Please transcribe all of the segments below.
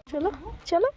চলো চলো।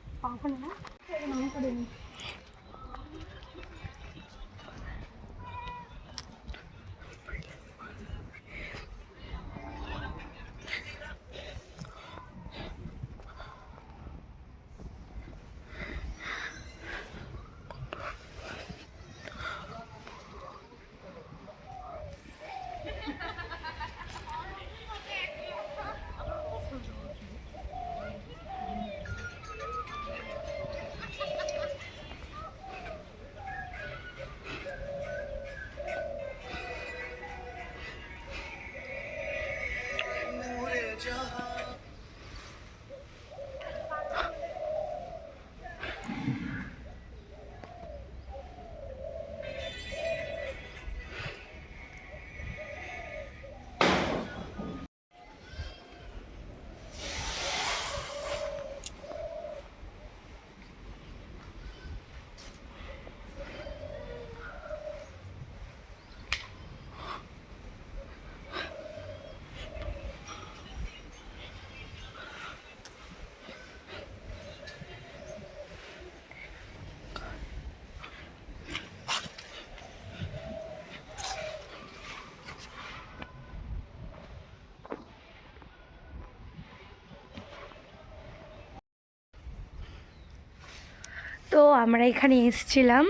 তো আমরা এখানে এসেছিলাম,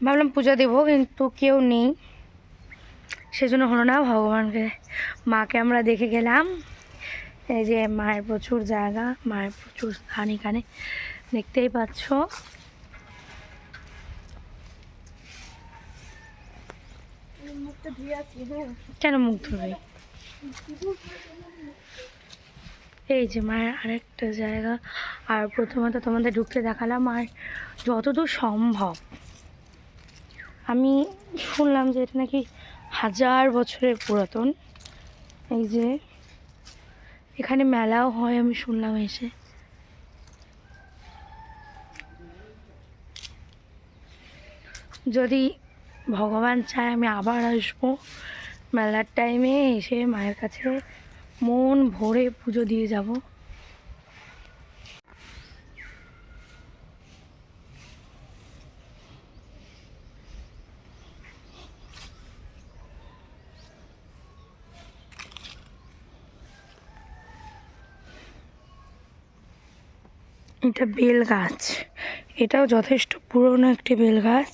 ভাবলাম পূজা দেবো, কিন্তু কেউ নেই, সেজন্য হলো না। ভগবানকে, মাকে আমরা দেখে গেলাম। এই যে মায়ের প্রচুর জায়গা, মায়ের প্রচুর স্থান এখানে দেখতেই পাচ্ছ। কেন মুখ ধুবে? এই যে মায়ের আরেকটা জায়গা। আর প্রথমত তোমাদের ঢুকতে দেখালাম। আর যতদূর সম্ভব, আমি শুনলাম যে এটা নাকি 1000 বছরের পুরাতন। এই যে এখানে মেলাও হয়, আমি শুনলাম এসে। যদি ভগবান চায় আমি আবার আসবো মেলার টাইমে, এসে মায়ের কাছে মন ভরে পুজো দিয়ে যাব। এটা বেল গাছ, এটাও যথেষ্ট পুরনো একটি বেল গাছ।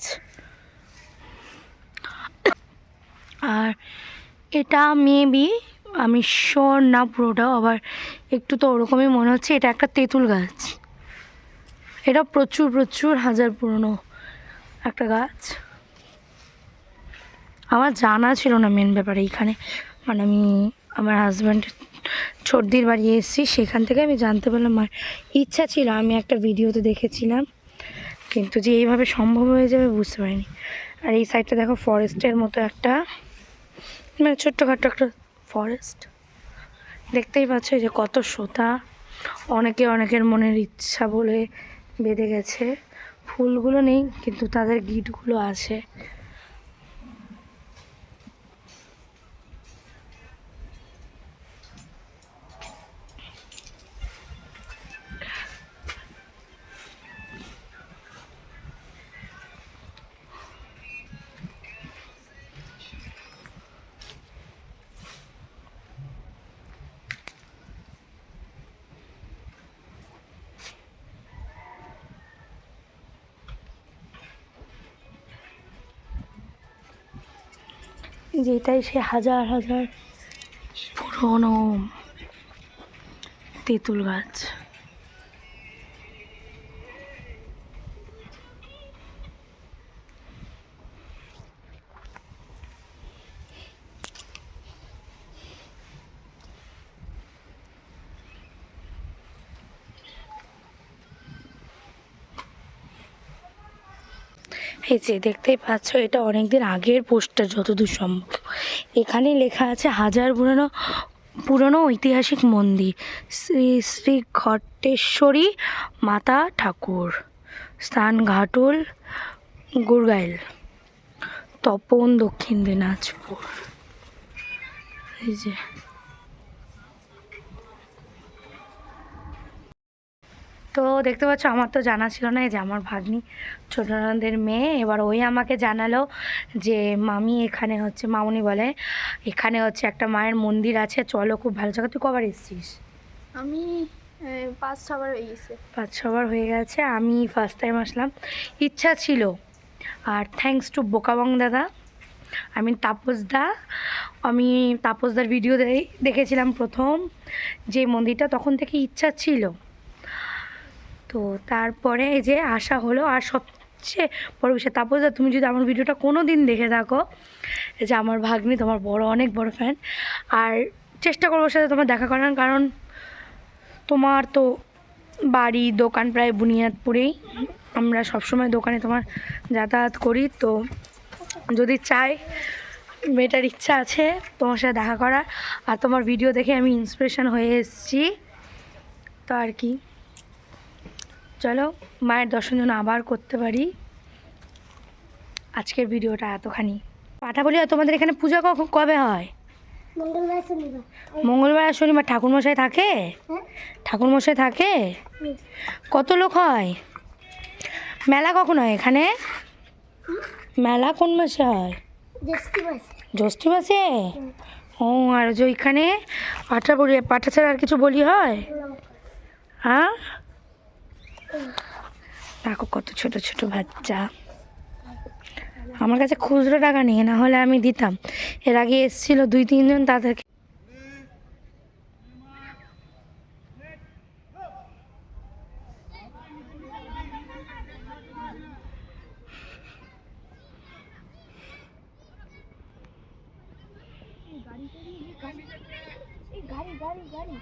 আর এটা মেবি, আমি শিওর না পুরোটাও, আবার একটু তো ওরকমই মনে হচ্ছে, এটা একটা তেঁতুল গাছ। এটা প্রচুর প্রচুর হাজার পুরনো একটা গাছ। আমার জানা ছিল না মেন ব্যাপারে এইখানে, মানে আমি আমার হাজব্যান্ডের ছোটদির বাড়ি এসেছি, সেখান থেকে আমি জানতে পারলাম। আমার ইচ্ছা ছিল, আমি একটা ভিডিওতে দেখেছিলাম, কিন্তু যে এইভাবে সম্ভব হয়ে যাবে বুঝতে পারিনি। আর এই সাইডটা দেখো, ফরেস্টের মতো একটা, মানে ছোট্টখাট্টো একটা ফরেস্ট দেখতেই পাচ্ছ। যে কত সোতা, অনেকের মনের ইচ্ছা বলে বেঁধে গেছে। ফুলগুলো নেই, কিন্তু তাদের গিটগুলো আছে। যেটাই সে হাজার হাজার পুরনো তেঁতুল গাছ। এই যে দেখতেই পাচ্ছ, এটা অনেকদিন আগের পোস্টার যতদূর সম্ভব। এখানে লেখা আছে হাজার পুরনো ঐতিহাসিক মন্দির, শ্রী শ্রী ঘটেশ্বরী মাতা ঠাকুর, স্থান ঘাটুল, গুরগাইল, তপন, দক্ষিণ দিনাজপুর। এই যে তো দেখতে পাচ্ছ আমার তো জানা ছিল না এই যে আমার ভাগ্নি ছোট ননদের মেয়ে, এবার ওই আমাকে জানালো যে মামি এখানে হচ্ছে, মামুনি বলে এখানে হচ্ছে একটা মায়ের মন্দির আছে, চলো খুব ভালো জায়গা। তুই কবার এসেছিস? আমি 5-6বার হয়ে গেছে। 5-6বার হয়ে গেছে, আমি ফার্স্ট টাইম আসলাম, ইচ্ছা ছিল। আর থ্যাঙ্কস টু বোকাবং দাদা, আমি তাপসদা, আমি তাপসদার ভিডিও দেখেছিলাম প্রথম যে মন্দিরটা, তখন থেকে ইচ্ছা ছিল। তো তারপরে এই যে আসা হলো। আর সবচেয়ে বড় বিষয় তাপসদা, তুমি যদি আমার ভিডিওটা কোনো দিন দেখে থাকো, এই যে আমার ভাগ্নি তোমার অনেক বড় ফ্যান, আর চেষ্টা করবো ওর সাথে তোমার দেখা করার, কারণ তোমার তো বাড়ি দোকান প্রায় বুনিয়াদপুরেই, আমরা সবসময় দোকানে তোমার যাতায়াত করি। তো যদি চাই, মেয়েটার ইচ্ছা আছে তোমার সাথে দেখা করার, আর তোমার ভিডিও দেখে আমি ইন্সপিরেশন হয়ে এসেছি। তো আর কি, চলো মায়ের দর্শন যেন আবার করতে পারি। আজকের ভিডিওটা এতখানি। পাঠা বলি, তোমাদের এখানে পূজা কবে হয়? মঙ্গলবার শনিবার। মঙ্গলবার আর শনিবার। ঠাকুরমশাই থাকে? ঠাকুরমশাই থাকে? কত লোক হয়? মেলা কখন হয় এখানে? মেলা কোন মাসে হয়? জ্যৈষ্ঠ মাসে। ও, আর যে ওইখানে পাঠা বলি, পাঠা ছাড়া আর কিছু বলি হয়? হ্যাঁ, দেখো কত ছোট ছোট বাচ্চা। আমার কাছে খুচরো টাকা নেই, না হলে আমি দিতাম। এর আগে এসেছিলো 2-3 জন, তাদেরকে গাড়ি